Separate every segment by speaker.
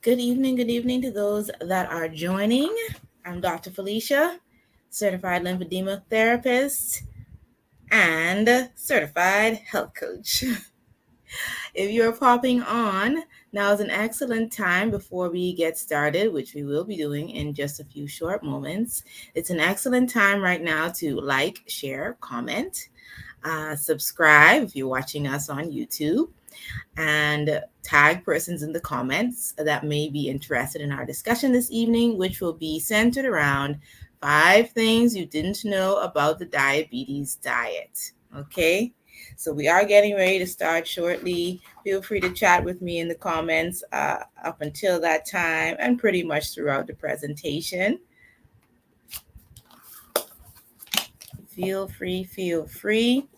Speaker 1: Good evening to those that are joining. I'm Dr. Felicia, certified lymphedema therapist and certified health coach. If you're popping on, now is an excellent time before we get started, which we will be doing in just a few short moments. It's an excellent time right now to like, share, comment, subscribe if you're watching us on YouTube, and tag persons in the comments that may be interested in our discussion this evening, which will be centered around 5 things you didn't know about the diabetes diet. Okay, so we are getting ready to start shortly. Feel free to chat with me in the comments up until that time and pretty much throughout the presentation. Feel free.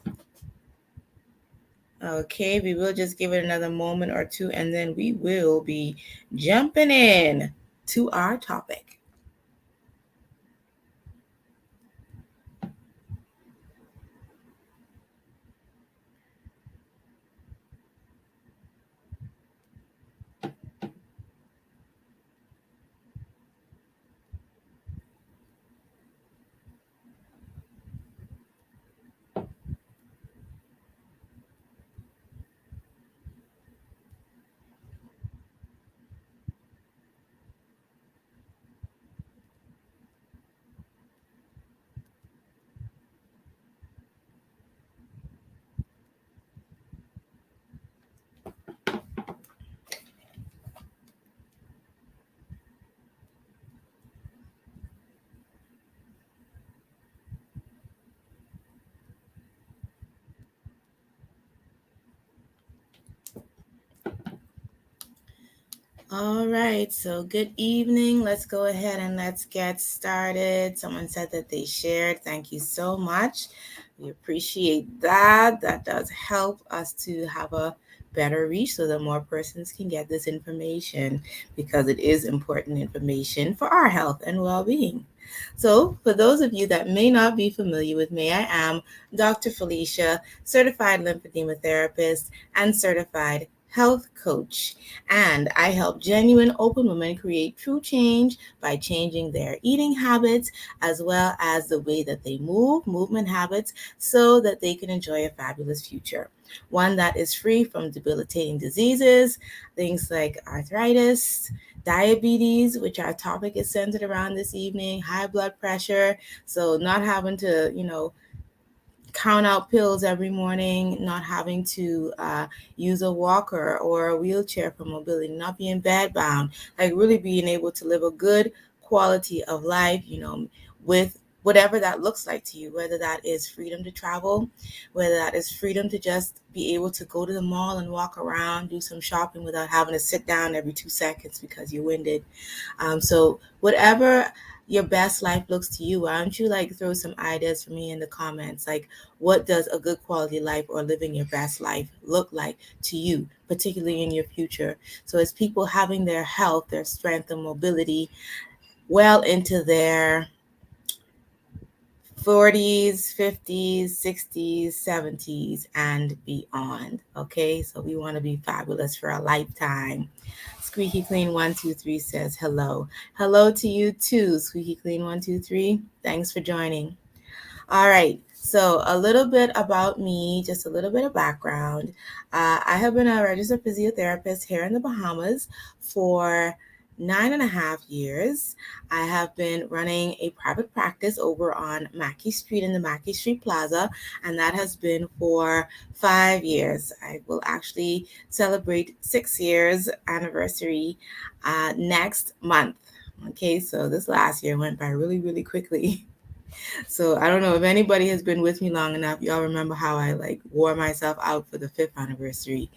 Speaker 1: Okay, we will just give it another moment or two and then we will be jumping in to our topic. All right, so good evening. Let's go ahead and let's get started. Someone said that they shared. Thank you so much. We appreciate that. That does help us to have a better reach so that more persons can get this information because it is important information for our health and well-being. So, for those of you that may not be familiar with me, I am Dr. Felicia, certified lymphedema therapist and certified health coach. And I help genuine open women create true change by changing their eating habits as well as the way that they move, movement habits, so that they can enjoy a fabulous future. One that is free from debilitating diseases, things like arthritis, diabetes, which our topic is centered around this evening, high blood pressure. So, not having to, count out pills every morning, not having to use a walker or a wheelchair for mobility, not being bedbound, like really being able to live a good quality of life, with whatever that looks like to you, whether that is freedom to travel, whether that is freedom to just be able to go to the mall and walk around, do some shopping without having to sit down every 2 seconds because you're winded. So whatever your best life looks to you, why don't you throw some ideas for me in the comments? Like, what does a good quality life or living your best life look like to you, particularly in your future? So as people having their health, their strength and mobility well into their 40s, 50s, 60s, 70s, and beyond. Okay, so we want to be fabulous for a lifetime. Squeaky Clean 123 says hello. Hello to you too, Squeaky Clean 123. Thanks for joining. All right. So a little bit about me, just a little bit of background. I have been a registered physiotherapist here in the Bahamas for 9.5 years. I have been running a private practice over on Mackey Street in the Mackey Street Plaza, and that has been for 5 years. I will actually celebrate 6 years anniversary next month. Okay, so this last year went by really, really quickly. So I don't know if anybody has been with me long enough. Y'all remember how I wore myself out for the 5th anniversary.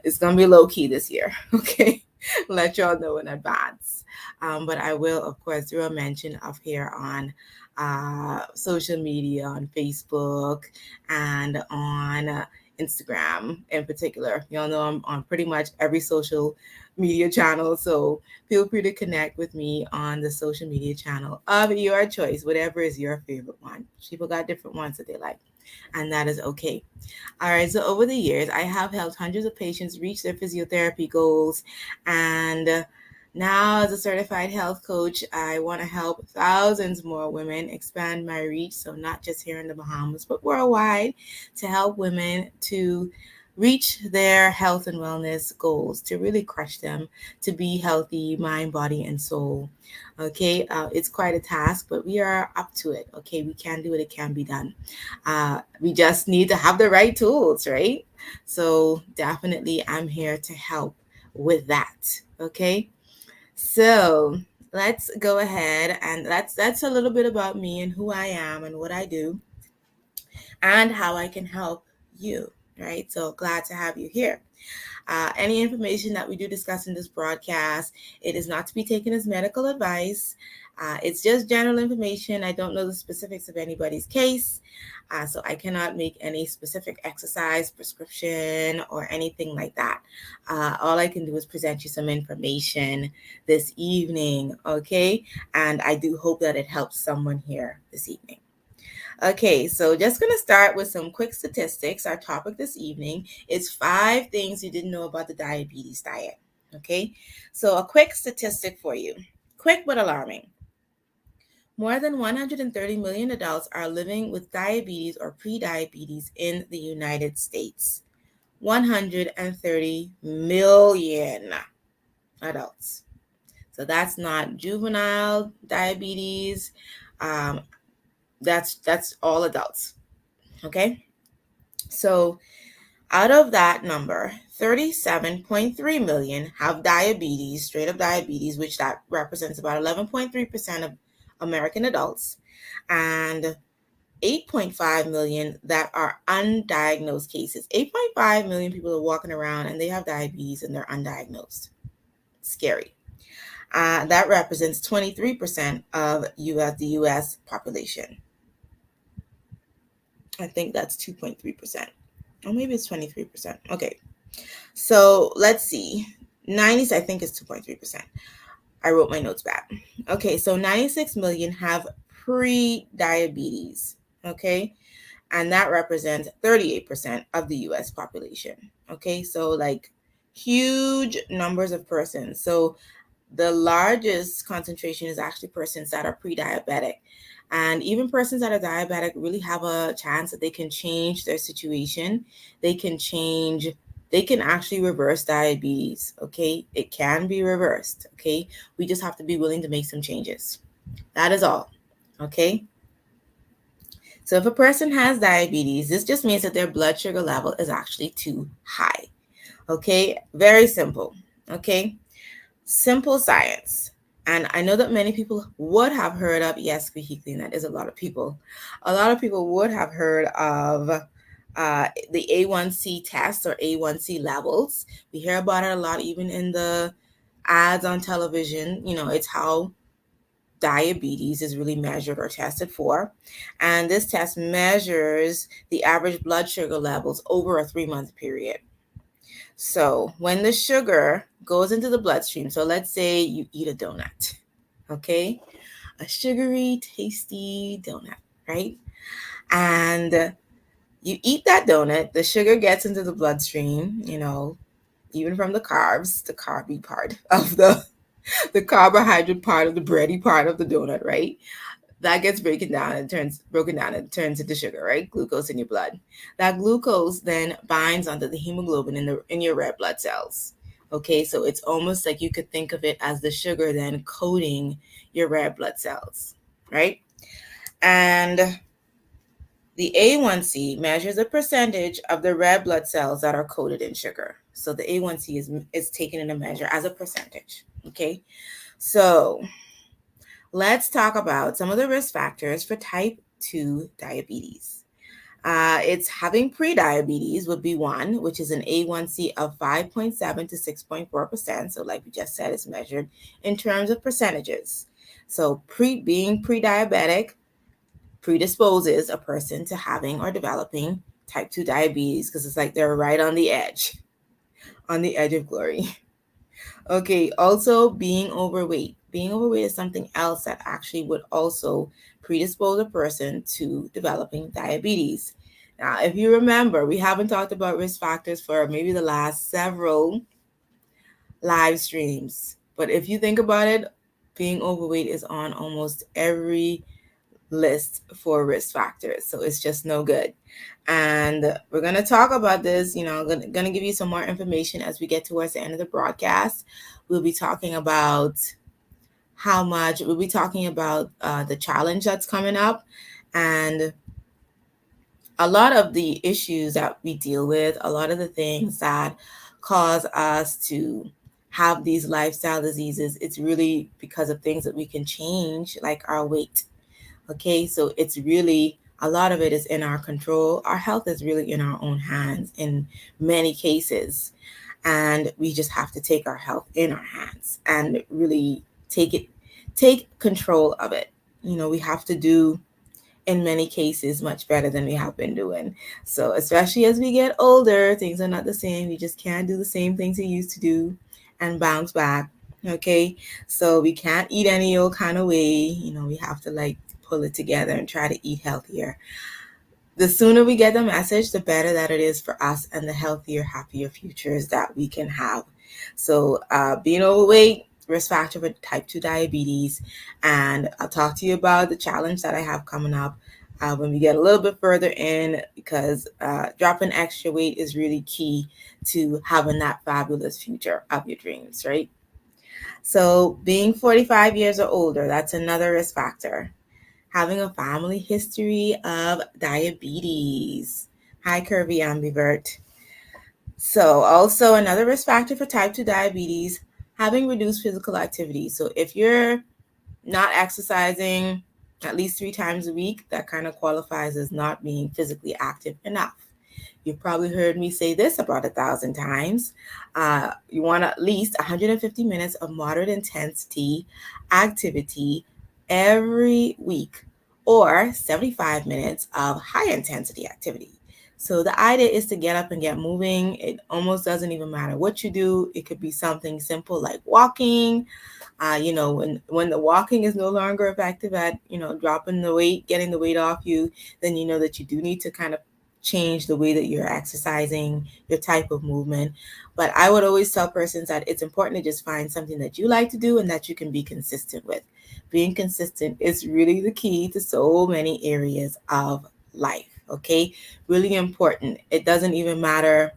Speaker 1: It's gonna be low key this year, okay? Let y'all know in advance. But I will, of course, do a mention of here on social media, on Facebook and on Instagram in particular. Y'all know I'm on pretty much every social media channel, so feel free to connect with me on the social media channel of your choice, whatever is your favorite one. People got different ones that they like, and that is okay. All right, so over the years, I have helped hundreds of patients reach their physiotherapy goals and Now, as a certified health coach, I want to help thousands more women expand my reach. So, not just here in the Bahamas, but worldwide, to help women to reach their health and wellness goals, to really crush them, to be healthy, mind, body, and soul. Okay, it's quite a task, but we are up to it. Okay, we can do it, it can be done. We just need to have the right tools, right? So, definitely, I'm here to help with that. Okay. So let's go ahead, and that's a little bit about me and who I am and what I do and how I can help you. Right. So glad to have you here. Any information that we do discuss in this broadcast, it is not to be taken as medical advice. It's just general information. I don't know the specifics of anybody's case, so I cannot make any specific exercise prescription or anything like that. All I can do is present you some information this evening, okay? And I do hope that it helps someone here this evening. Okay, so just going to start with some quick statistics. Our topic this evening is 5 things you didn't know about the diabetes diet. Okay, so a quick statistic for you. Quick but alarming. More than 130 million adults are living with diabetes or prediabetes in the United States. 130 million adults. So that's not juvenile diabetes. That's all adults. Okay. So out of that number, 37.3 million have diabetes, straight up diabetes, which that represents about 11.3% of American adults, and 8.5 million that are undiagnosed cases. 8.5 million people are walking around and they have diabetes and they're undiagnosed. Scary. That represents 23% of the U.S. population. I think that's 2.3%. Or maybe it's 23%. Okay. So let's see. 90s, I think it's 2.3%. I wrote my notes back. Okay, so 96 million have pre-diabetes. Okay. And that represents 38% of the US population. Okay, so like huge numbers of persons. So the largest concentration is actually persons that are pre-diabetic. And even persons that are diabetic really have a chance that they can change their situation. They can actually reverse diabetes. Okay, it can be reversed. Okay, we just have to be willing to make some changes. That is all. Okay. So if a person has diabetes, this just means that their blood sugar level is actually too high. Okay, very simple. Okay, simple science. And I know that many people would have heard of, yes, squeaky clean, that is a lot of people. A lot of people would have heard of the A1C test or A1C levels. We hear about it a lot, even in the ads on television. You know, it's how diabetes is really measured or tested for. And this test measures the average blood sugar levels over a 3-month period. So when the sugar goes into the bloodstream, so let's say you eat a donut, okay? A sugary, tasty donut, right? And you eat that donut, the sugar gets into the bloodstream, you know, even from the carbs, the carby part of the carbohydrate part of the bready part of the donut, right? That gets broken down and turns into sugar, right? Glucose in your blood. That glucose then binds onto the hemoglobin in your red blood cells. Okay, so it's almost like you could think of it as the sugar then coating your red blood cells, right? And the A1C measures a percentage of the red blood cells that are coated in sugar. So the A1C is taken in a measure as a percentage. Okay, so let's talk about some of the risk factors for type 2 diabetes. It's having pre-diabetes would be one, which is an A1C of 5.7 to 6.4%. So like we just said, it's measured in terms of percentages. So being pre-diabetic predisposes a person to having or developing type 2 diabetes because it's like they're right on the edge of glory. Okay, also being overweight. Being overweight is something else that actually would also predispose a person to developing diabetes. Now, if you remember, we haven't talked about risk factors for maybe the last several live streams, But if you think about it, being overweight is on almost every list for risk factors. So it's just no good. And we're going to talk about this, going to give you some more information as we get towards the end of the broadcast. We'll be talking about we'll be talking about the challenge that's coming up, and a lot of the issues that we deal with, a lot of the things that cause us to have these lifestyle diseases, it's really because of things that we can change, like our weight. Okay, so it's really, a lot of it is in our control. Our health is really in our own hands in many cases. And we just have to take our health in our hands and really take control of it. We have to do, in many cases, much better than we have been doing. So especially as we get older, things are not the same. You just can't do the same things you used to do and bounce back. Okay, so we can't eat any old kind of way. We have to pull it together and try to eat healthier. The sooner we get the message, the better that it is for us and the healthier, happier futures that we can have. So being overweight, risk factor for type 2 diabetes, and I'll talk to you about the challenge that I have coming up when we get a little bit further in, because dropping extra weight is really key to having that fabulous future of your dreams, right? So being 45 years or older, that's another risk factor. Having a family history of diabetes. Hi, Curvy Ambivert. So also another risk factor for type 2 diabetes, having reduced physical activity. So if you're not exercising at least 3 times a week, that kind of qualifies as not being physically active enough. You've probably heard me say this about 1,000 times. You want at least 150 minutes of moderate intensity activity every week, or 75 minutes of high intensity activity. So the idea is to get up and get moving. It almost doesn't even matter what you do. It could be something simple like walking. When the walking is no longer effective at, dropping the weight, getting the weight off you, then you know that you do need to kind of change the way that you're exercising, your type of movement. But I would always tell persons that it's important to just find something that you like to do and that you can be consistent with. Being consistent is really the key to so many areas of life. Okay, really important. It doesn't matter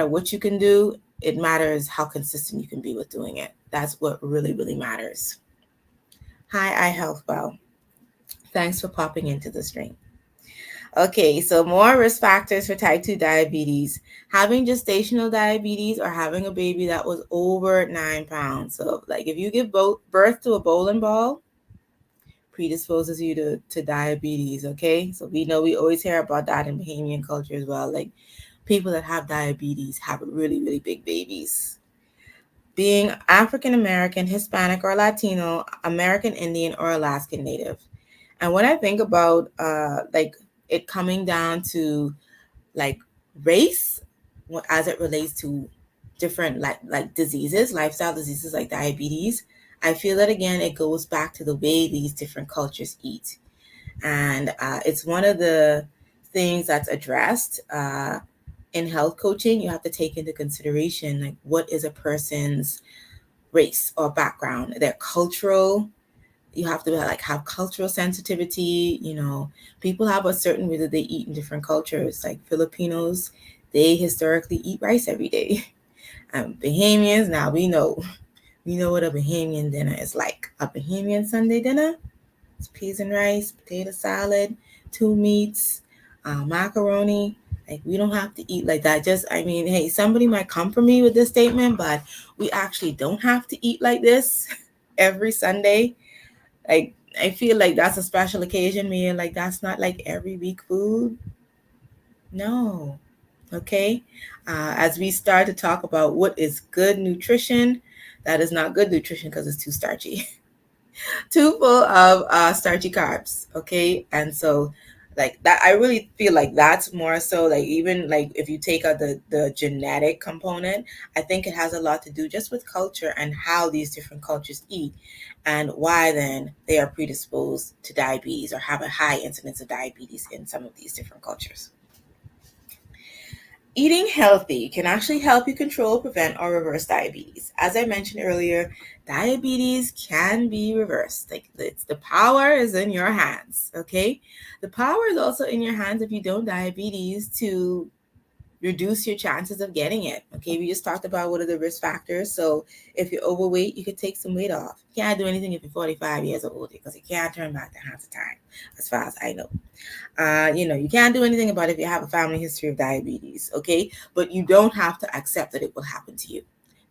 Speaker 1: what you can do. It matters how consistent you can be with doing it. That's what really, really matters. Hi, iHealthWell. Thanks for popping into the stream. Okay, so more risk factors for type 2 diabetes. Having gestational diabetes or having a baby that was over 9 pounds. So if you give birth to a bowling ball, predisposes you to diabetes, okay? So we know, we always hear about that in Bahamian culture as well. People that have diabetes have really, really big babies. Being African American, Hispanic, or Latino, American Indian, or Alaskan Native. And when I think about it coming down to race, as it relates to different diseases, lifestyle diseases like diabetes, I feel that again it goes back to the way these different cultures eat, and it's one of the things that's addressed in health coaching. You have to take into consideration what is a person's race or background, their cultural. You have to have cultural sensitivity. People have a certain way that they eat in different cultures. Like Filipinos, they historically eat rice every day. Bahamians, now we know what a Bahamian dinner is like. A Bahamian Sunday dinner, it's peas and rice, potato salad, 2 meats, macaroni. We don't have to eat like that. Hey, somebody might come for me with this statement, but we actually don't have to eat like this every Sunday. I feel like that's a special occasion meal. That's not every week food. No. Okay. As we start to talk about what is good nutrition, that is not good nutrition because it's too starchy, too full of starchy carbs. Okay. And so that, I really feel like that's more so even if you take out the genetic component, I think it has a lot to do just with culture and how these different cultures eat, and why then they are predisposed to diabetes or have a high incidence of diabetes in some of these different cultures. Eating healthy can actually help you control, prevent, or reverse diabetes. As I mentioned earlier, diabetes can be reversed. Like the power is in your hands, okay? The power is also in your hands if you don't diabetes to reduce your chances of getting it. Okay, we just talked about what are the risk factors. So if you're overweight, you could take some weight off. You can't do anything if you're 45 years old because you can't turn back the hands of time, as far as I know. You can't do anything about it if you have a family history of diabetes, okay? But you don't have to accept that it will happen to you.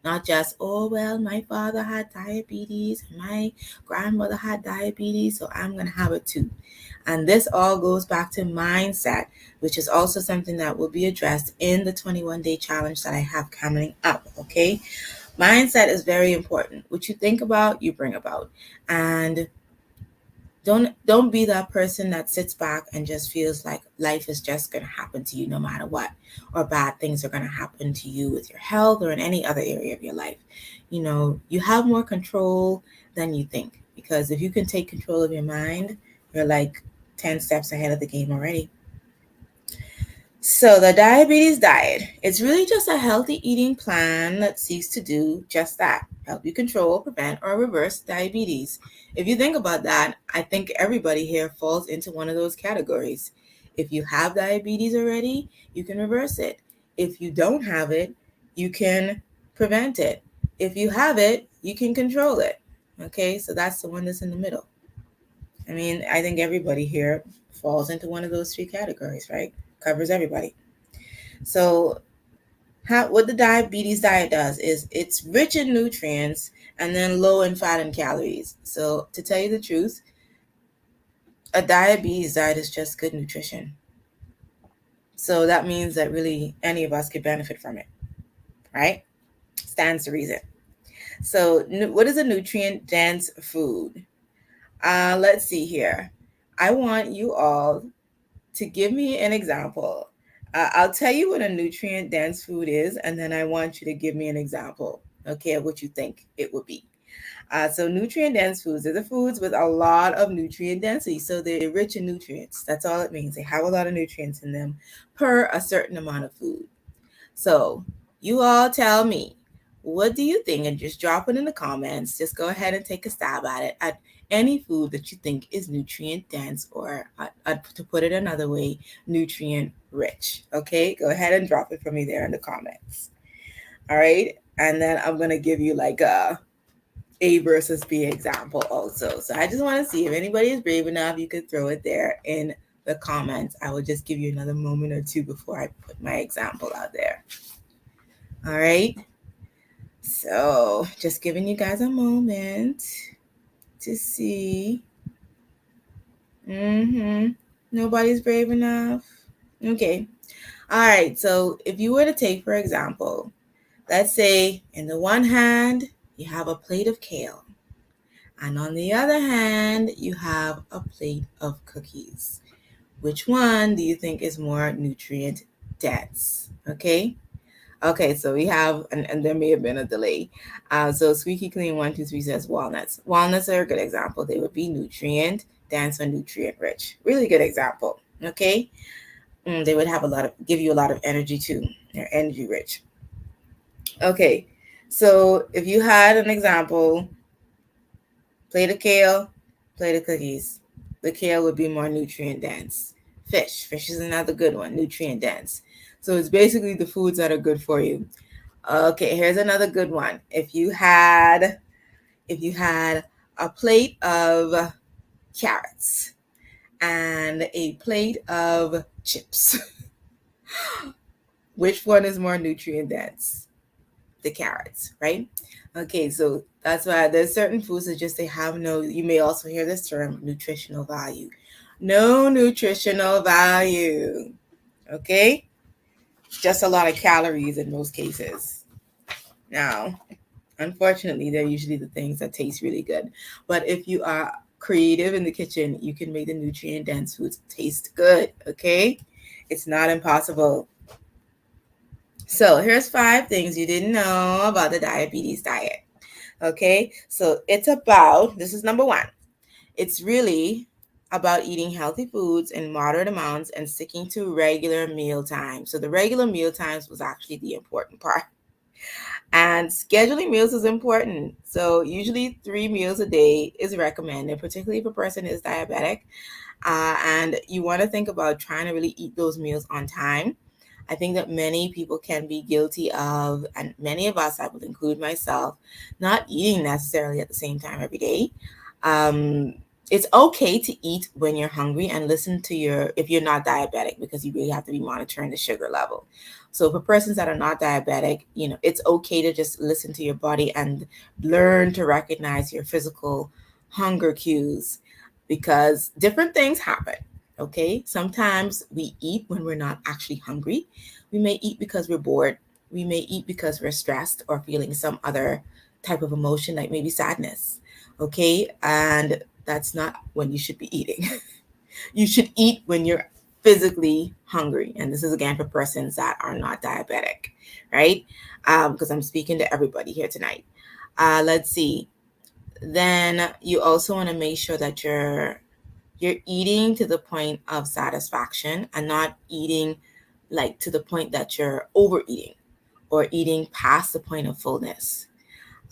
Speaker 1: Not just, oh, well, my father had diabetes, my grandmother had diabetes, so I'm going to have it too. And this all goes back to mindset, which is also something that will be addressed in the 21-day challenge that I have coming up, okay? Mindset is very important. What you think about, you bring about. And don't be that person that sits back and just feels like life is just going to happen to you no matter what, or bad things are going to happen to you with your health or in any other area of your life. You have more control than you think, because if you can take control of your mind, you're like 10 steps ahead of the game already. So the diabetes diet, it's really just a healthy eating plan that seeks to do just that: help you control, prevent, or reverse diabetes. If you think about that, I think everybody here falls into one of those categories. If you have diabetes already, you can reverse it. If you don't have it, you can prevent it. If you have it, you can control it. Okay, so that's the one that's in the middle. I mean, I think everybody here falls into one of those three categories, right? Covers everybody. So what the diabetes diet does is it's rich in nutrients and then low in fat and calories. So to tell you the truth, a diabetes diet is just good nutrition. So that means that really any of us could benefit from it, right? Stands to reason. So what is a nutrient dense food? Let's see here. I want you all to give me an example. I'll tell you what a nutrient dense food is, and then I want you to give me an example, okay, of what you think it would be. So nutrient dense foods are the foods with a lot of nutrient density. So they're rich in nutrients. That's all it means. They have a lot of nutrients in them per a certain amount of food. So you all tell me, what do you think? And just drop it in the comments. Just go ahead and take a stab at it. At any food that you think is nutrient dense, or to put it another way, nutrient rich. Okay, go ahead and drop it for me there in the comments. All right, and then I'm gonna give you like A versus B example also. So I just want to see if anybody is brave enough, you could throw it there in the comments. I will just give you another moment or two before I put my example out there. All right. So just giving you guys a moment to see. Nobody's brave enough. Okay. All right. So if you were to take, for example, let's say in the one hand, you have a plate of kale. And on the other hand, you have a plate of cookies. Which one do you think is more nutrient dense? Okay. Okay, so we have, and there may have been a delay. So Squeaky Clean 123 says walnuts. Walnuts are a good example. They would be nutrient dense or nutrient rich. Really good example. Okay. They would have give you a lot of energy too. They're energy rich. Okay. So if you had an example, plate of kale, plate of cookies, the kale would be more nutrient dense. Fish is another good one, nutrient dense. So it's basically the foods that are good for you. Okay, here's another good one. If you had a plate of carrots and a plate of chips, which one is more nutrient dense? The carrots, right? Okay, so that's why there's certain foods that just they have no, you may also hear this term, nutritional value. No nutritional value. Okay? Just a lot of calories in most cases. Now, unfortunately, they're usually the things that taste really good. But if you are creative in the kitchen, you can make the nutrient dense foods taste good. Okay? It's not impossible. So here's 5 things you didn't know about the diabetes diet. Okay, so this is number 1. It's really about eating healthy foods in moderate amounts and sticking to regular meal times. So the regular meal times was actually the important part. And scheduling meals is important. So usually 3 meals a day is recommended, particularly if a person is diabetic. And you want to think about trying to really eat those meals on time. I think that many people can be guilty of, and many of us, I would include myself, not eating necessarily at the same time every day. Um, it's okay to eat when you're hungry and listen to if you're not diabetic, because you really have to be monitoring the sugar level. So for persons that are not diabetic, it's okay to just listen to your body and learn to recognize your physical hunger cues, because different things happen. Okay. Sometimes we eat when we're not actually hungry. We may eat because we're bored. We may eat because we're stressed or feeling some other type of emotion, like maybe sadness. Okay. And that's not when you should be eating. You should eat when you're physically hungry. And this is again for persons that are not diabetic, right? Because I'm speaking to everybody here tonight. Let's see. Then you also want to make sure that you're eating to the point of satisfaction and not eating like to the point that you're overeating or eating past the point of fullness.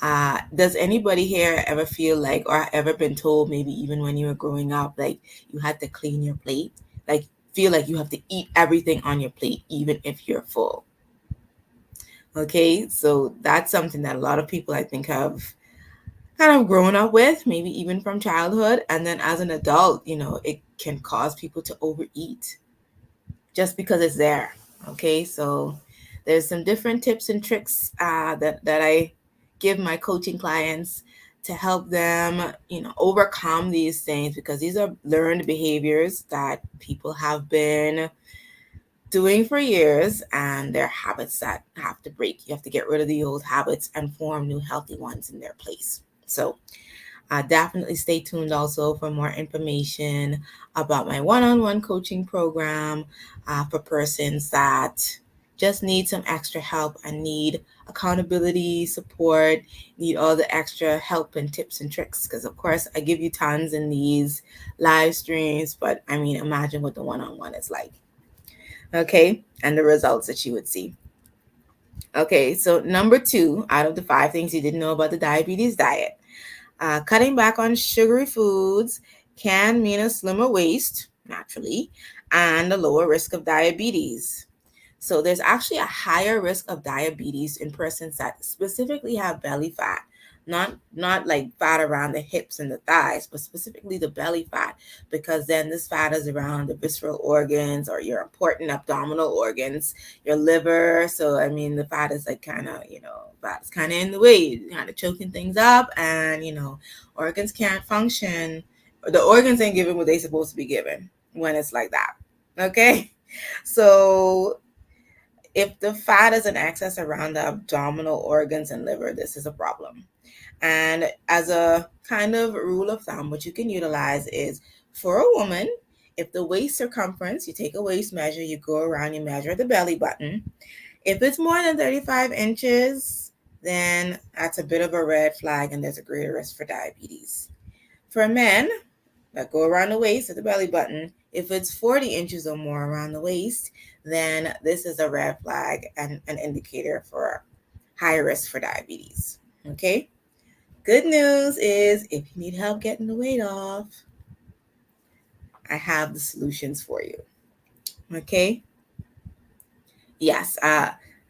Speaker 1: Does anybody here ever feel like, or ever been told, maybe even when you were growing up, like you had to clean your plate? Like feel like you have to eat everything on your plate, even if you're full. Okay, so that's something that a lot of people I think have kind of grown up with, maybe even from childhood. And then as an adult, it can cause people to overeat just because it's there. Okay, so there's some different tips and tricks that I give my coaching clients to help them, overcome these things, because these are learned behaviors that people have been doing for years, and they're habits that have to break. You have to get rid of the old habits and form new healthy ones in their place. So definitely stay tuned also for more information about my one-on-one coaching program for persons that just need some extra help and need accountability, support, need all the extra help and tips and tricks. Because, of course, I give you tons in these live streams, but I mean, imagine what the one-on-one is like. Okay, and the results that you would see. Okay, so number 2 out of the 5 things you didn't know about the diabetes diet. Cutting back on sugary foods can mean a slimmer waist, naturally, and a lower risk of diabetes. So there's actually a higher risk of diabetes in persons that specifically have belly fat, not like fat around the hips and the thighs, but specifically the belly fat, because then this fat is around the visceral organs or your important abdominal organs, your liver. So I mean, the fat is like kind of, fat's kind of in the way, kind of choking things up, and organs can't function. The organs ain't giving what they supposed to be given when it's like that. Okay, so if the fat is in excess around the abdominal organs and liver, this is a problem. And as a kind of rule of thumb, what you can utilize is, for a woman, if the waist circumference, you take a waist measure, you go around, you measure the belly button. If it's more than 35 inches, then that's a bit of a red flag and there's a greater risk for diabetes. For men that go around the waist at the belly button, if it's 40 inches or more around the waist, then this is a red flag and an indicator for high risk for diabetes. Okay? Good news is, if you need help getting the weight off, I have the solutions for you. Okay? Yes,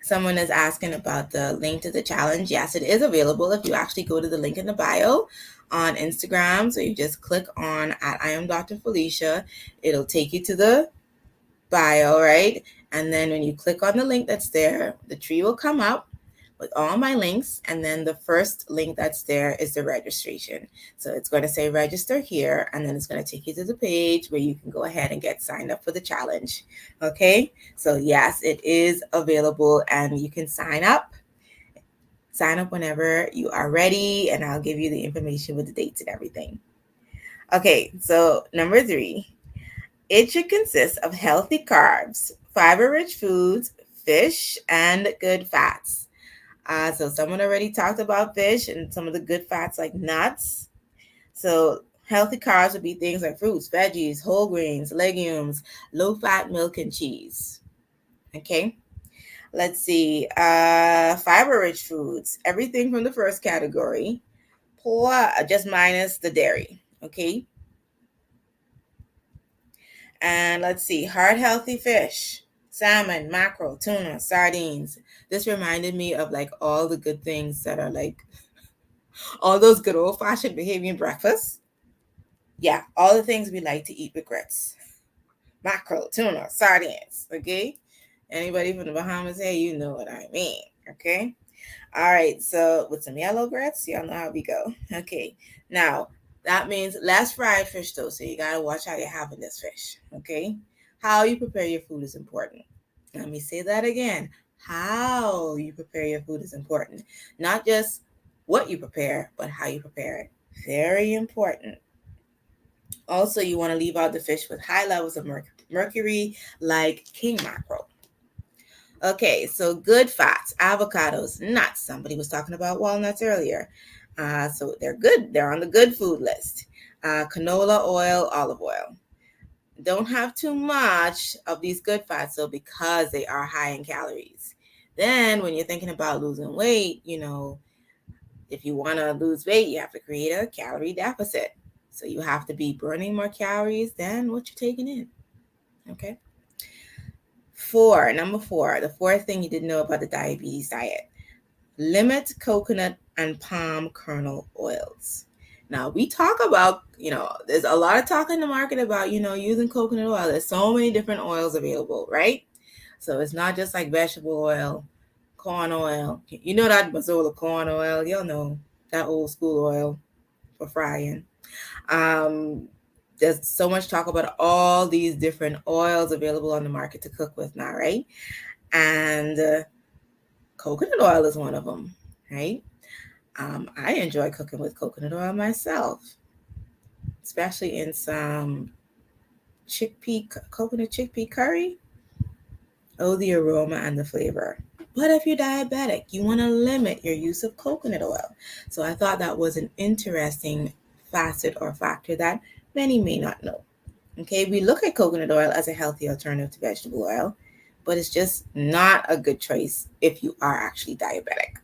Speaker 1: someone is asking about the link to the challenge. Yes, it is available if you actually go to the link in the bio on Instagram. So you just click on at I am Dr. Felicia. It'll take you to the bio, right? And then when you click on the link that's there, the tree will come up with all my links. And then the first link that's there is the registration. So it's going to say register here, and then it's going to take you to the page where you can go ahead and get signed up for the challenge. Okay. So yes, it is available and you can sign up. Sign up whenever you are ready, and I'll give you the information with the dates and everything. Okay. So number 3, it should consist of healthy carbs, fiber-rich foods, fish, and good fats. So someone already talked about fish and some of the good fats like nuts. So Healthy carbs would be things like fruits, veggies, whole grains, legumes, low-fat milk and cheese. Okay. Let's see. Fiber-rich foods, everything from the first category, just minus the dairy. Okay. And let's see. Heart healthy fish, salmon, mackerel, tuna, sardines. This reminded me of like all the good things that are like all those good old fashioned Bahamian breakfasts. Yeah, all the things we like to eat with grits. Mackerel, tuna, sardines. Okay. Anybody from the Bahamas, hey, you know what I mean. Okay. All right. So with some yellow grits, y'all know how we go. Okay. Now that means less fried fish though. So you gotta watch how you're having this fish. Okay. How you prepare your food is important. Let me say that again. How you prepare your food is important. Not just what you prepare, but how you prepare it. Very important. Also, you want to leave out the fish with high levels of mercury, like king mackerel. Okay, so good fats, avocados, nuts. Somebody was talking about walnuts earlier. So they're good. They're on the good food list. Canola oil, olive oil. Don't have too much of these good fats, though, because they are high in calories. Then, when you're thinking about losing weight, if you want to lose weight, you have to create a calorie deficit. So you have to be burning more calories than what you're taking in. Okay. Number four, the fourth thing you didn't know about the diabetes diet: limit coconut and palm kernel oils. Now we talk about, there's a lot of talk in the market about, using coconut oil. There's so many different oils available, right? So it's not just like vegetable oil, corn oil. You know that Mazola corn oil. You'll know that old school oil for frying. Um, there's so much talk about all these different oils available on the market to cook with now, right? And coconut oil is one of them, right? I enjoy cooking with coconut oil myself, especially in some coconut chickpea curry. Oh, the aroma and the flavor. But if you're diabetic, you want to limit your use of coconut oil. So I thought that was an interesting facet or factor that many may not know. Okay, we look at coconut oil as a healthy alternative to vegetable oil, but it's just not a good choice if you are actually diabetic.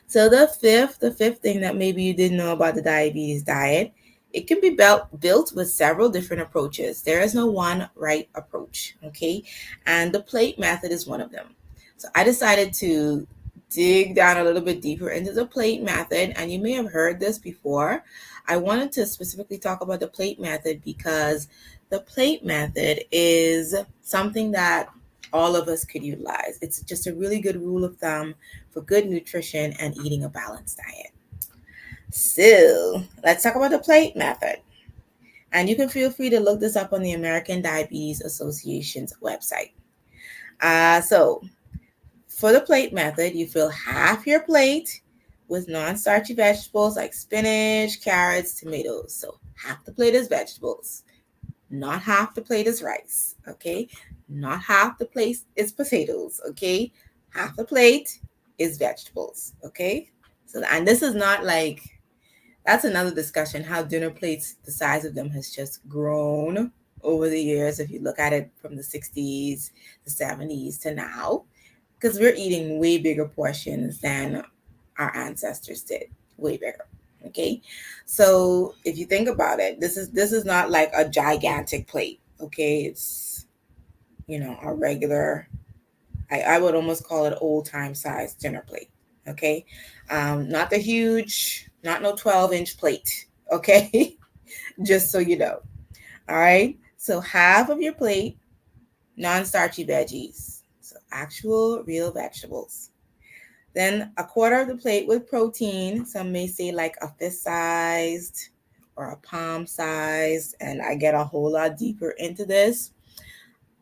Speaker 1: So the fifth thing that maybe you didn't know about the diabetes diet, it can be built with several different approaches. There is no one right approach, okay? And the plate method is one of them. So I decided to dig down a little bit deeper into the plate method, and you may have heard this before. I wanted to specifically talk about the plate method because the plate method is something that all of us could utilize. It's just a really good rule of thumb for good nutrition and eating a balanced diet. So let's talk about the plate method. And you can feel free to look this up on the American Diabetes Association's website. So for the plate method, you fill half your plate with non-starchy vegetables like spinach, carrots, tomatoes. So half the plate is vegetables. Not half the plate is rice, okay? Not half the plate is potatoes, okay? Half the plate is vegetables, okay? So, and this is not like, that's another discussion, how dinner plates, the size of them has just grown over the years. If you look at it from the 60s, the 70s to now, because we're eating way bigger portions than our ancestors did, way bigger. Okay, so if you think about it, this is not like a gigantic plate. Okay, it's a regular. I would almost call it old time size dinner plate. Okay, not the huge, not no 12-inch plate. Okay, just so you know. All right, so half of your plate, non-starchy veggies, so actual real vegetables. Then a quarter of the plate with protein. Some may say like a fist sized or a palm sized. And I get a whole lot deeper into this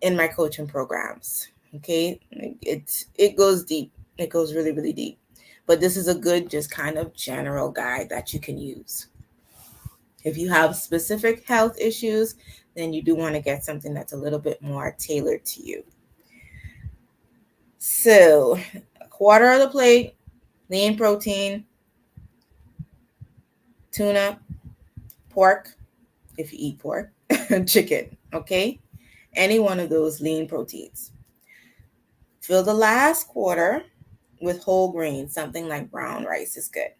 Speaker 1: in my coaching programs. Okay. It goes deep. It goes really, really deep. But this is a good, just kind of general guide that you can use. If you have specific health issues, then you do want to get something that's a little bit more tailored to you. So a quarter of the plate, lean protein, tuna, pork, if you eat pork, chicken, okay? Any one of those lean proteins. Fill the last quarter with whole grains, something like brown rice is good.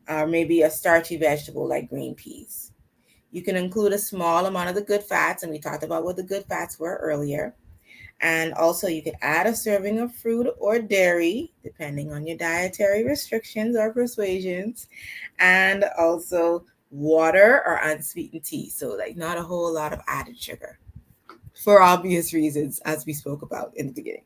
Speaker 1: Or maybe a starchy vegetable like green peas. You can include a small amount of the good fats, and we talked about what the good fats were earlier. And also, you could add a serving of fruit or dairy, depending on your dietary restrictions or persuasions, and also water or unsweetened tea. So, like, not a whole lot of added sugar for obvious reasons, as we spoke about in the beginning.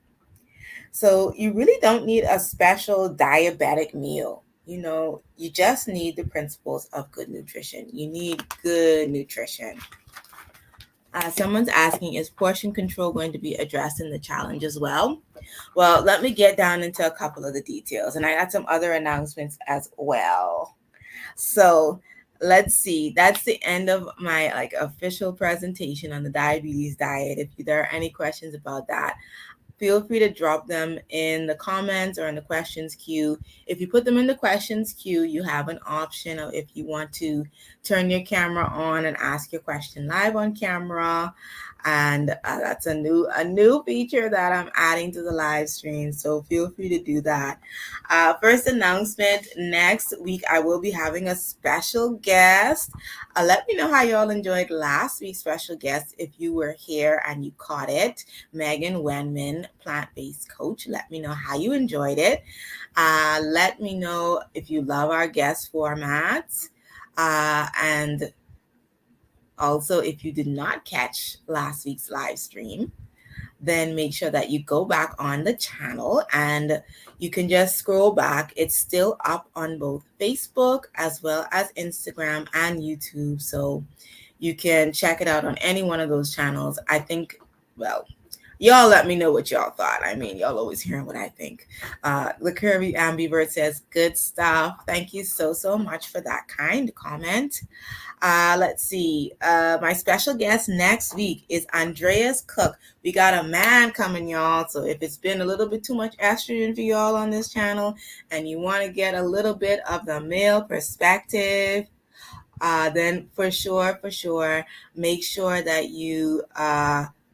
Speaker 1: So, you really don't need a special diabetic meal. You just need the principles of good nutrition. You need good nutrition. Someone's asking, is portion control going to be addressed in the challenge as well? Well, let me get down into a couple of the details, and I got some other announcements as well. So let's see. That's the end of my official presentation on the diabetes diet. If there are any questions about that, feel free to drop them in the comments or in the questions queue. If you put them in the questions queue, you have an option of if you want to turn your camera on and ask your question live on camera. And that's a new feature that I'm adding to the live stream. So feel free to do that. First announcement, next week I will be having a special guest. Let me know how y'all enjoyed last week's special guest if you were here and you caught it. Megan Wenman, plant-based coach. Let me know how you enjoyed it. Let me know if you love our guest formats. And also, if you did not catch last week's live stream, then make sure that you go back on the channel and you can just scroll back. It's still up on both Facebook as well as Instagram and YouTube. So you can check it out on any one of those channels. I think, well, y'all let me know what y'all thought. I mean, y'all always hearing what I think. The Curvy Ambivert says, good stuff. Thank you so much for that kind comment. Let's see. My special guest next week is Andreas Cook. We got a man coming, y'all. So if it's been a little bit too much estrogen for y'all on this channel and you want to get a little bit of the male perspective, then for sure, make sure that you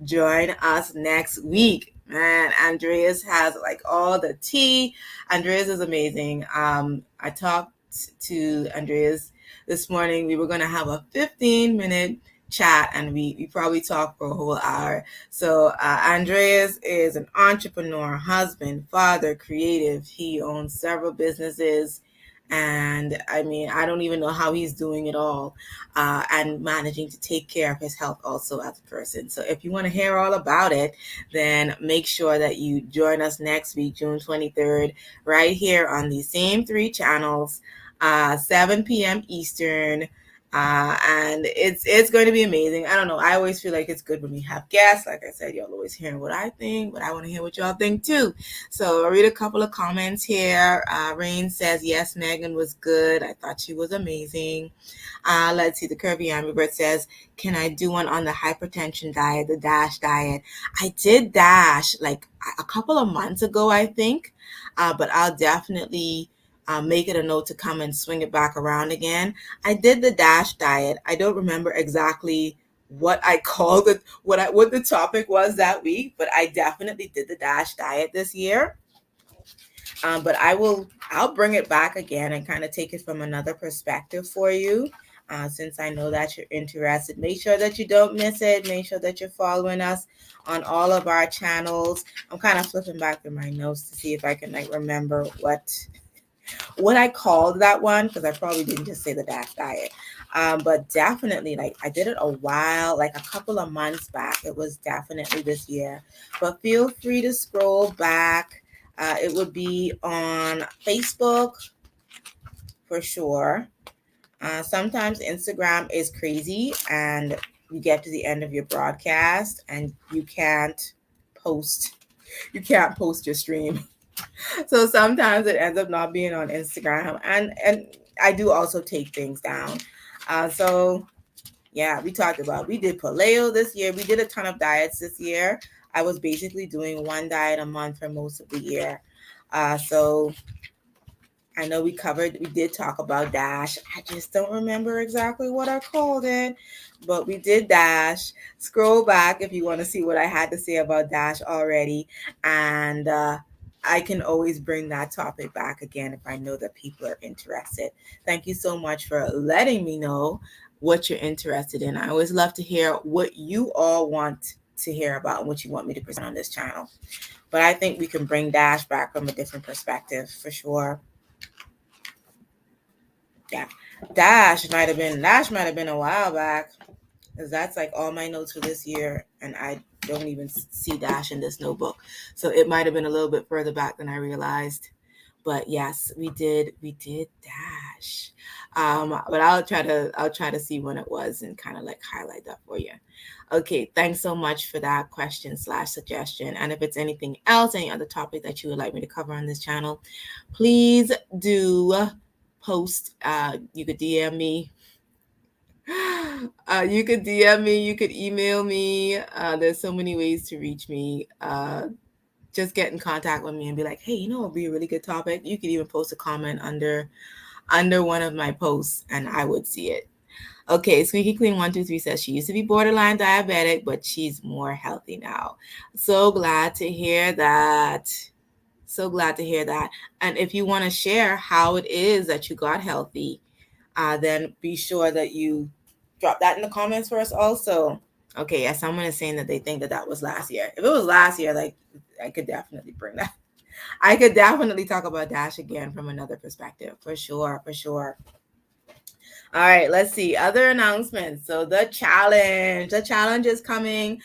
Speaker 1: join us next week. Man, Andreas has all the tea. Andreas is amazing. I talked to Andreas this morning. We were going to have a 15-minute chat and we probably talked for a whole hour. So Andreas is an entrepreneur, husband, father, creative. He owns several businesses. And I mean, I don't even know how he's doing it all and managing to take care of his health also as a person. So if you want to hear all about it, then make sure that you join us next week, June 23rd, right here on these same 3 channels, 7 p.m. Eastern. And it's going to be amazing. I don't know. I always feel like it's good when we have guests. Like I said, y'all always hearing what I think, but I want to hear what y'all think too. So I'll read a couple of comments here. Rain says, yes, Megan was good. I thought she was amazing. Let's see. The Curvy Ambivert says, can I do one on the hypertension diet, the DASH diet? I did DASH like a couple of months ago, I think, but I'll definitely make it a note to come and swing it back around again. I did the DASH diet. I don't remember exactly what I called it, what the topic was that week, but I definitely did the DASH diet this year. But I'll bring it back again and kind of take it from another perspective for you. Since I know that you're interested, make sure that you don't miss it. Make sure that you're following us on all of our channels. I'm kind of flipping back through my notes to see if I can remember what I called that one, because I probably didn't just say the DASH diet. But definitely, I did it a while, a couple of months back. It was definitely this year. But feel free to scroll back. It would be on Facebook for sure. Sometimes Instagram is crazy and you get to the end of your broadcast and you can't post your stream. So sometimes it ends up not being on Instagram, and I do also take things down. So yeah, we did paleo this year. We did a ton of diets this year. I was basically doing one diet a month for most of the year. I know we did talk about Dash. I just don't remember exactly what I called it, but we did Dash. Scroll back if you want to see what I had to say about Dash already. And I can always bring that topic back again if I know that people are interested. Thank you so much for letting me know what you're interested in. I always love to hear what you all want to hear about and what you want me to present on this channel. But I think we can bring Dash back from a different perspective for sure. Yeah, Dash might have been a while back, because that's like all my notes for this year, and I don't even see Dash in this notebook, so it might have been a little bit further back than I realized. But yes, we did Dash. But I'll try to see when it was and kind of like highlight that for you. Okay, thanks so much for that question / suggestion. And if it's anything else, any other topic that you would like me to cover on this channel, please do post. You could DM me. You could DM me. You could email me. There's so many ways to reach me. Just get in contact with me and be like, hey, you know, it'd be a really good topic. You could even post a comment under one of my posts, and I would see it. Okay, Squeaky Queen 123 says she used to be borderline diabetic, but she's more healthy now. So glad to hear that. So glad to hear that. And if you want to share how it is that you got healthy, then be sure that you drop that in the comments for us also. Okay, yeah, someone is saying that they think that was last year. If it was last year, like, I could definitely bring that. I could definitely talk about Dash again from another perspective, for sure, for sure. All right, let's see. Other announcements. So the challenge is coming.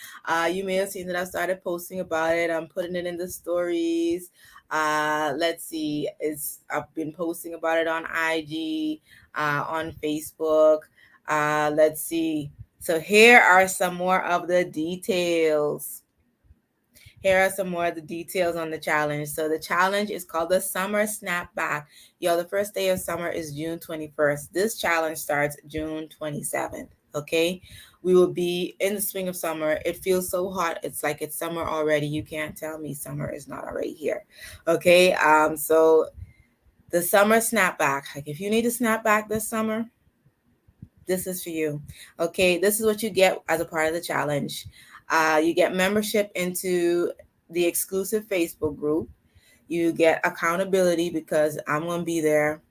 Speaker 1: You may have seen that I've started posting about it. I'm putting it in the stories. Let's see. I've been posting about it on IG, on Facebook. Let's see. So here are some more of the details. Here are some more of the details on the challenge. So the challenge is called the Summer Snapback. Yo, the first day of summer is June 21st. This challenge starts June 27th. Okay, we will be in the swing of summer. It feels so hot. It's like it's summer already. You can't tell me summer is not already here. Okay, so the Summer Snapback. Like, if you need to snap back this summer, this is for you. Okay, this is what you get as a part of the challenge. You get membership into the exclusive Facebook group. You get accountability because I'm going to be there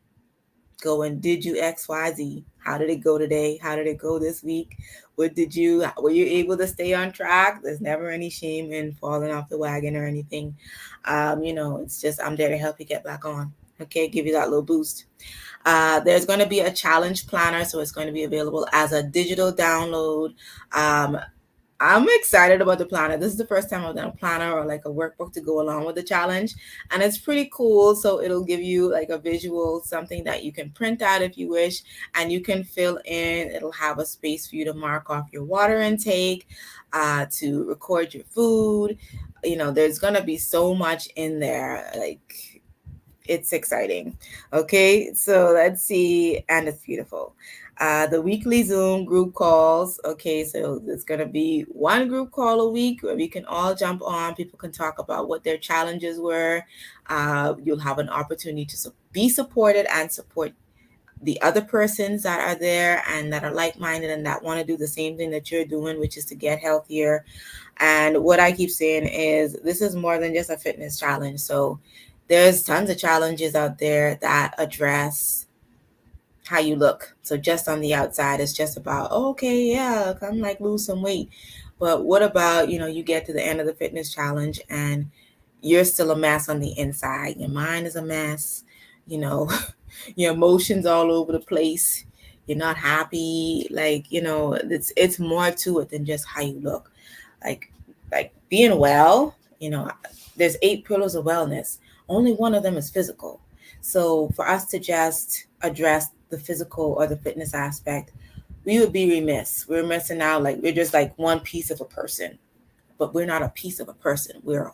Speaker 1: going, did you XYZ? How did it go today? How did it go this week? Were you able to stay on track? There's never any shame in falling off the wagon or anything. It's just, I'm there to help you get back on. Okay, give you that little boost. There's going to be a challenge planner, so it's going to be available as a digital download. I'm excited about the planner. This is the first time I've done a planner or like a workbook to go along with the challenge, and it's pretty cool. So it'll give you like a visual, something that you can print out if you wish, and you can fill in. It'll have a space for you to mark off your water intake, to record your food. There's going to be so much in there. Like, it's exciting. Okay, so let's see. And it's beautiful. The weekly Zoom group calls. Okay, so there's going to be one group call a week where we can all jump on. People can talk about what their challenges were. You'll have an opportunity to be supported and support the other persons that are there and that are like-minded and that want to do the same thing that you're doing, which is to get healthier. And what I keep saying is this is more than just a fitness challenge. So there's tons of challenges out there that address how you look. So just on the outside, it's just about, okay, yeah, I'm like lose some weight. But what about, you get to the end of the fitness challenge and you're still a mess on the inside. Your mind is a mess, your emotions all over the place. You're not happy. Like, it's more to it than just how you look. Like being well, there's 8 pillars of wellness. Only one of them is physical. So for us to just address the physical or the fitness aspect, we would be remiss. We're missing out. Like, we're just like one piece of a person, but we're not a piece of a person. We're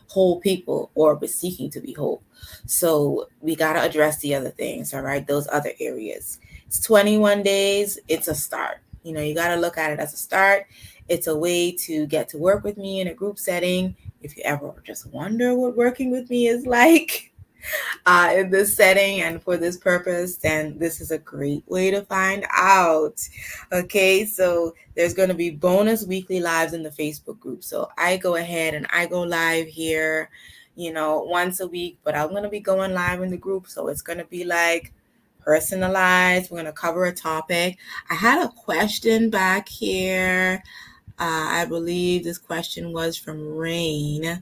Speaker 1: whole people, or we're seeking to be whole. So we got to address the other things. All right. Those other areas. It's 21 days. It's a start. You got to look at it as a start. It's a way to get to work with me in a group setting. If you ever just wonder what working with me is like, in this setting and for this purpose, then this is a great way to find out. Okay, so there's going to be bonus weekly lives in the Facebook group. So I go ahead and I go live here, once a week, but I'm going to be going live in the group. So it's going to be like personalized. We're going to cover a topic. I had a question back here. I believe this question was from Rain,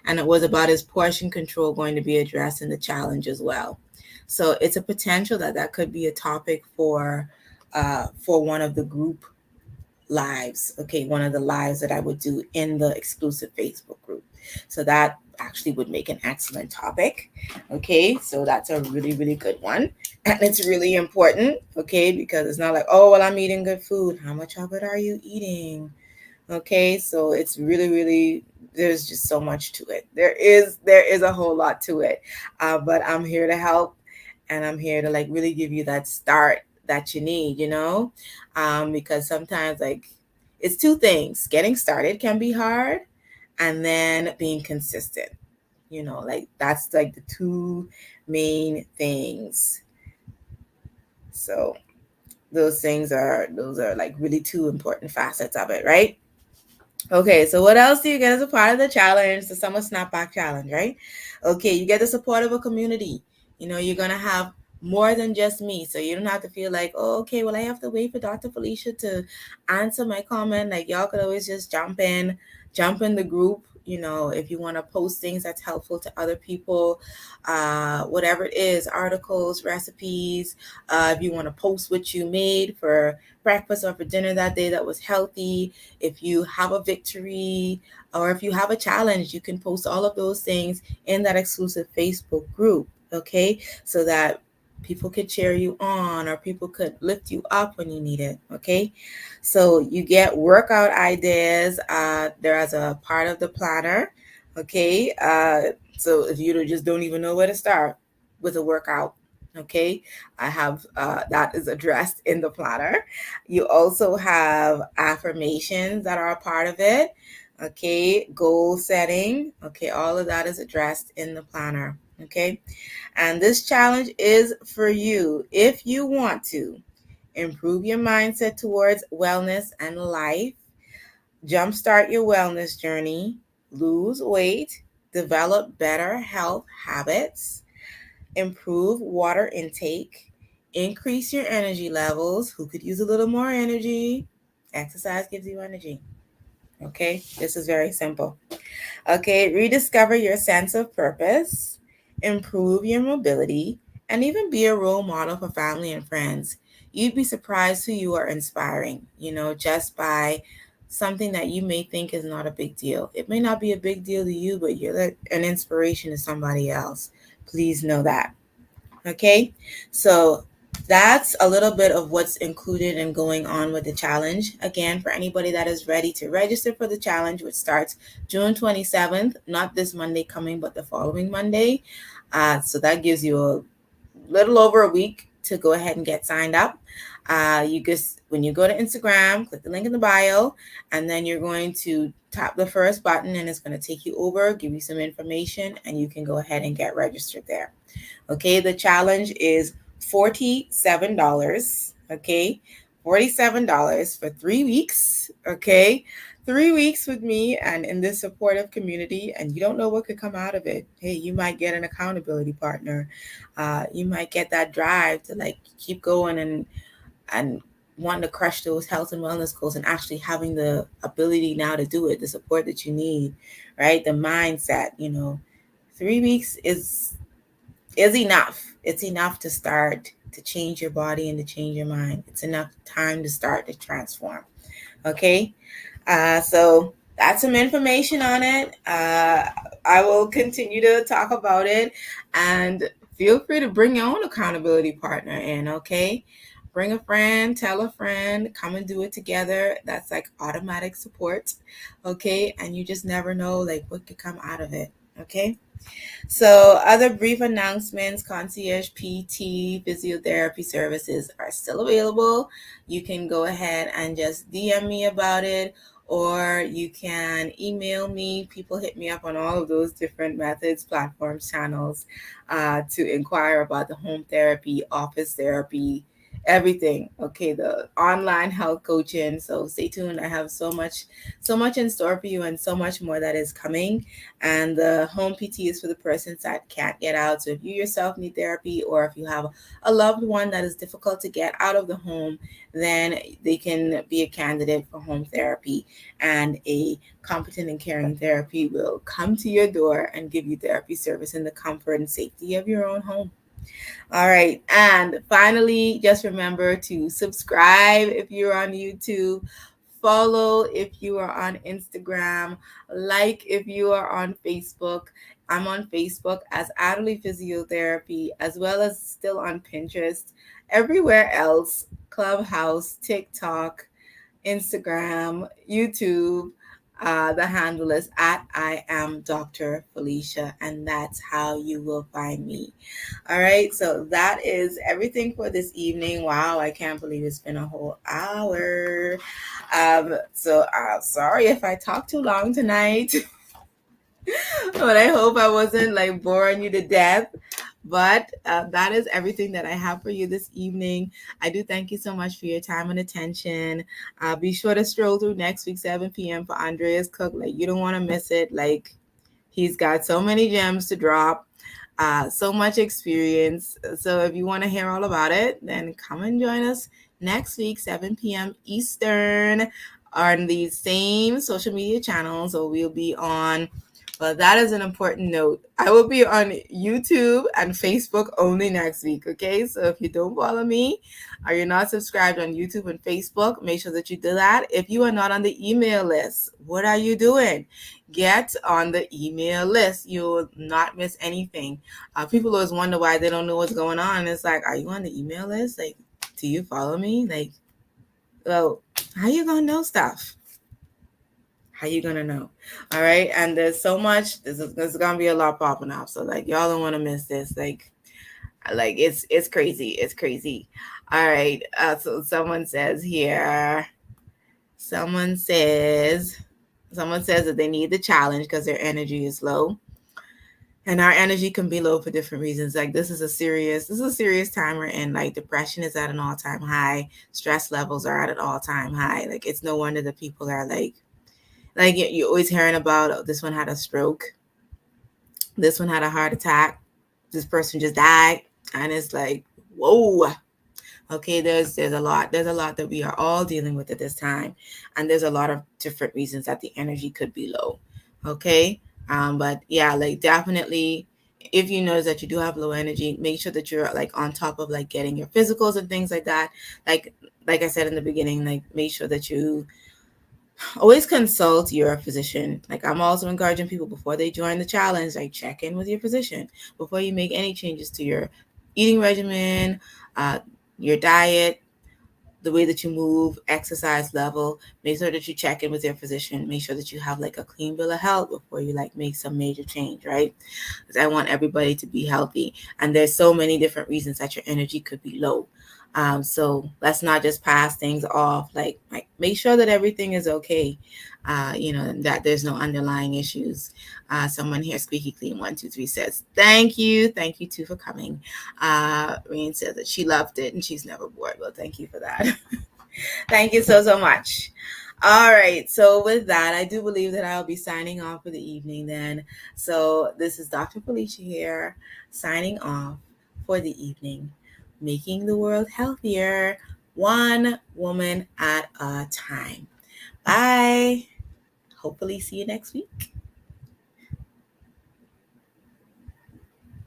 Speaker 1: and it was about is portion control going to be addressed in the challenge as well. So it's a potential that could be a topic for one of the group lives. Okay, one of the lives that I would do in the exclusive Facebook group. So that actually would make an excellent topic. Okay, so that's a really, really good one. And it's really important, okay, because it's not like, oh, well, I'm eating good food. How much of it are you eating? Okay, so it's really, really, there's just so much to it. There is a whole lot to it. But I'm here to help, and I'm here to like really give you that start that you need, because sometimes like it's two things. Getting started can be hard, and then being consistent. Like that's like the two main things. So those are like really two important facets of it, right? Okay, so what else do you get as a part of the challenge, the Summer Snapback Challenge, right? Okay, you get the support of a community. You're going to have more than just me. So you don't have to feel like, oh, okay, well, I have to wait for Dr. Felicia to answer my comment. Like, y'all could always just jump in the group. If you want to post things that's helpful to other people, whatever it is, articles, recipes, if you want to post what you made for breakfast or for dinner that day that was healthy, if you have a victory or if you have a challenge, you can post all of those things in that exclusive Facebook group, okay? So that people could cheer you on or people could lift you up when you need it, okay? So you get workout ideas there as a part of the planner, okay? So if you just don't even know where to start with a workout, okay, I have that is addressed in the planner. You also have affirmations that are a part of it, okay, goal setting, okay, all of that is addressed in the planner, okay. And this challenge is for you if you want to improve your mindset towards wellness and life, jumpstart your wellness journey, lose weight, develop better health habits, improve water intake, increase your energy levels. Who could use a little more energy? Exercise gives you energy. Okay, this is very simple. Okay, rediscover your sense of purpose, improve your mobility, and even be a role model for family and friends. You'd be surprised who you are inspiring, just by something that you may think is not a big deal. It may not be a big deal to you, but you're like an inspiration to somebody else. Please know that. Okay, so that's a little bit of what's included and going on with the challenge. Again, for anybody that is ready to register for the challenge, which starts June 27th, not this Monday coming, but the following Monday. So that gives you a little over a week to go ahead and get signed up. When you go to Instagram, click the link in the bio, and then you're going to tap the first button, and it's going to take you over, give you some information, and you can go ahead and get registered there. Okay, the challenge is $47. Okay, $47 for 3 weeks. Okay, 3 weeks with me and in this supportive community, and you don't know what could come out of it. Hey, you might get an accountability partner. You might get that drive to like keep going and wanting to crush those health and wellness goals and actually having the ability now to do it, the support that you need, right? The mindset, 3 weeks is enough. It's enough to start to change your body and to change your mind. It's enough time to start to transform. Okay. So that's some information on it. I will continue to talk about it, and feel free to bring your own accountability partner in. Okay. Bring a friend, tell a friend, come and do it together. That's like automatic support. Okay. And you just never know like what could come out of it. Okay. So other brief announcements, concierge PT physiotherapy services are still available. You can go ahead and just DM me about it, or you can email me. People hit me up on all of those different methods, platforms, channels to inquire about the home therapy, office therapy, everything. Okay, the online health coaching. So stay tuned. I have so much in store for you, and so much more that is coming. And the home PT is for the persons that can't get out. So if you yourself need therapy, or if you have a loved one that is difficult to get out of the home, then they can be a candidate for home therapy, and a competent and caring therapy will come to your door and give you therapy service in the comfort and safety of your own home. All right. And finally, just remember to subscribe if you're on YouTube, follow if you are on Instagram, like if you are on Facebook. I'm on Facebook as Adderley Physiotherapy, as well as still on Pinterest. Everywhere else, Clubhouse, TikTok, Instagram, YouTube. The handle is at I am Dr. Felicia, and that's how you will find me. All right, so that is everything for this evening. Wow, I can't believe it's been a whole hour. So sorry if I talk too long tonight, but I hope I wasn't like boring you to death. But that is everything that I have for you this evening. I do thank you so much for your time and attention. Be sure to stroll through next week, 7 p.m. for Andreas Cook. Like, you don't want to miss it. Like, he's got so many gems to drop, so much experience. So if you want to hear all about it, then come and join us next week, 7 p.m. Eastern, on the same social media channels. So we'll be on, but that is an important note. I will be on YouTube and Facebook only next week. Okay. So if you don't follow me, or you're not subscribed on YouTube and Facebook, make sure that you do that. If you are not on the email list, what are you doing? Get on the email list. You'll not miss anything. People always wonder why they don't know what's going on. It's like, are you on the email list? Like, do you follow me? Like, well, how you gonna know stuff? How you gonna know? All right. And there's so much. There's gonna be a lot popping up. So like, y'all don't want to miss this. Like it's crazy. It's crazy. All right. So someone says here. Someone says that they need the challenge because their energy is low. And our energy can be low for different reasons. Like, this is a serious time we're in. Like, depression is at an all-time high. Stress levels are at an all-time high. Like, it's no wonder that people are like you're always hearing about, oh, this one had a stroke, this one had a heart attack, this person just died. And it's like, whoa. Okay, there's a lot that we are all dealing with at this time, and there's a lot of different reasons that the energy could be low. Okay, but yeah, like, definitely, if you notice that you do have low energy, make sure that you're like on top of like getting your physicals and things like that. Like I said in the beginning, like, make sure that you always consult your physician. Like, I'm also encouraging people, before they join the challenge, like, check in with your physician before you make any changes to your eating regimen, your diet, the way that you move, exercise level. Make sure that you check in with your physician. Make sure that you have like a clean bill of health before you like make some major change, right? Because I want everybody to be healthy. And there's so many different reasons that your energy could be low. So let's not just pass things off. Like make sure that everything is okay. That there's no underlying issues. Someone here, Squeaky Clean 123, says, thank you too for coming. Rain says that she loved it and she's never bored. Well, thank you for that. Thank you so much. All right. So with that, I do believe that I'll be signing off for the evening then. So this is Dr. Felicia here, signing off for the evening, making the world healthier, one woman at a time. Bye. Hopefully see you next week.